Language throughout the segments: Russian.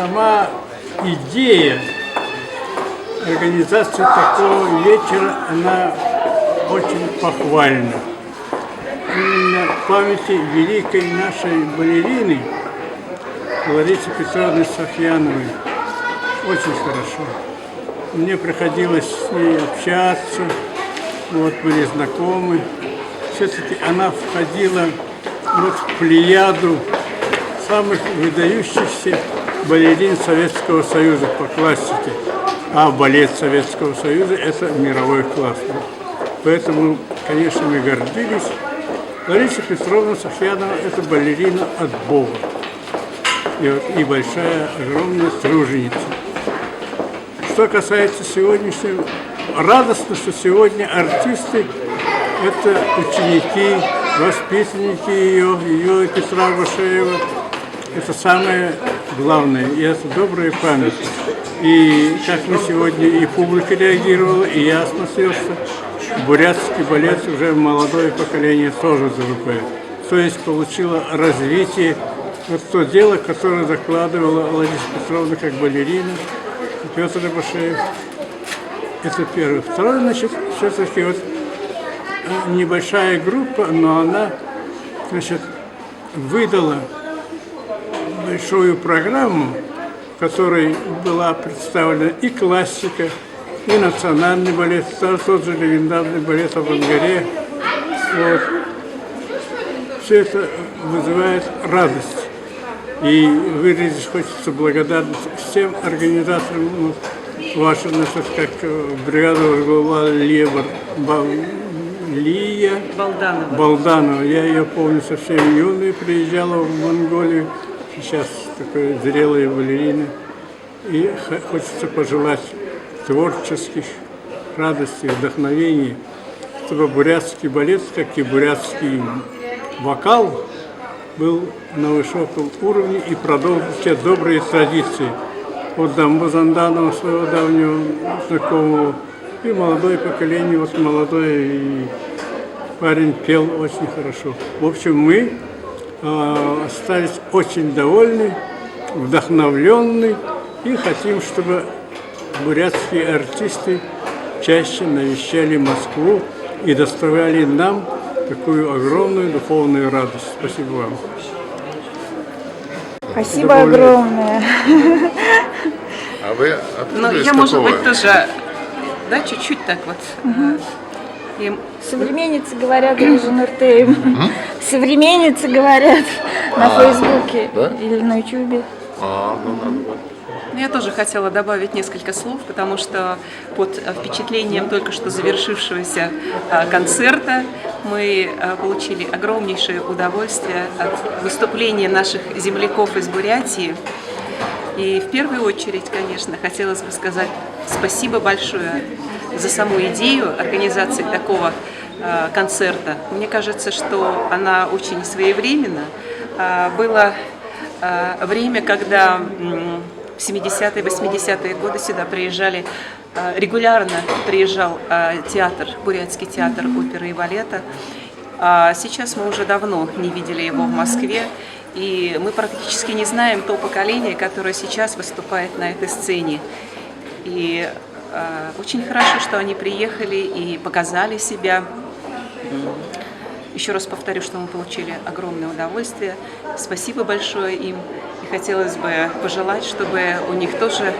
сама идея организации такого вечера, она очень похвальна. Именно в памяти великой нашей балерины Ларисы Петровны Софьяновой очень хорошо. Мне приходилось с ней общаться, вот, были знакомы. Все-таки она входила вот в плеяду самых выдающихся балерин Советского Союза по классике. А балет Советского Союза – это мировой класс. Поэтому, конечно, мы гордились. Лариса Петровна Софьянова – это балерина от Бога. И большая, огромная труженица. Что касается сегодняшнего, радостно, что сегодня артисты – это ученики, воспитанники ее Петра Башеева. Это самое главное, и это добрая память. И как мы сегодня, и публика реагировала, и я смотрел, что бурятский балет уже молодое поколение тоже залупает. То есть получило развитие, вот то дело, которое закладывала Лариса Петровна как балерина, и Петр Башеев. Это первое. Второе, значит, все-таки вот небольшая группа, но она, значит, выдала большую программу, в которой была представлена и классика, и национальный балет, тот же легендарный балет «Авангаре». Вот. Все это вызывает радость. И выразить хочется благодарность всем организаторам, ну, вашим, значит, как бригада возглавляла Лия Балданова. Я ее помню совсем юной, приезжала в Монголию. Сейчас такая зрелая балерина. И хочется пожелать творческих радостей, вдохновений, чтобы бурятский балет, как и бурятский вокал, был на высоком уровне и продолжить те добрые традиции. Вот Дамбо Занданова, своего давнего знакомого, и молодое поколение, вот молодой парень пел очень хорошо. В общем, мы остались очень довольны, вдохновленны и хотим, чтобы бурятские артисты чаще навещали Москву и доставляли нам такую огромную духовную радость. Спасибо вам. Спасибо огромное. А вы откуда, я, может быть, тоже, да, чуть-чуть так вот. Современницы говорят, даже Нуртеем. Современницы говорят на Фейсбуке, да? Или на Ютубе. Я тоже хотела добавить несколько слов, потому что под впечатлением только что завершившегося концерта мы получили огромнейшее удовольствие от выступления наших земляков из Бурятии. И в первую очередь, конечно, хотелось бы сказать спасибо большое за саму идею организации такого концерта. Мне кажется, что она очень своевременна. Было время, когда в 70-е, 80-е годы сюда приезжали, регулярно приезжал театр, бурятский театр оперы и балета. Сейчас мы уже давно не видели его в Москве, и мы практически не знаем то поколение, которое сейчас выступает на этой сцене. И очень хорошо, что они приехали и показали себя. Еще раз повторю, что мы получили огромное удовольствие. Спасибо большое им. И хотелось бы пожелать, чтобы у них тоже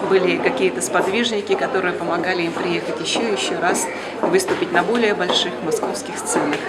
были какие-то сподвижники, которые помогали им приехать еще и еще раз и выступить на более больших московских сценах.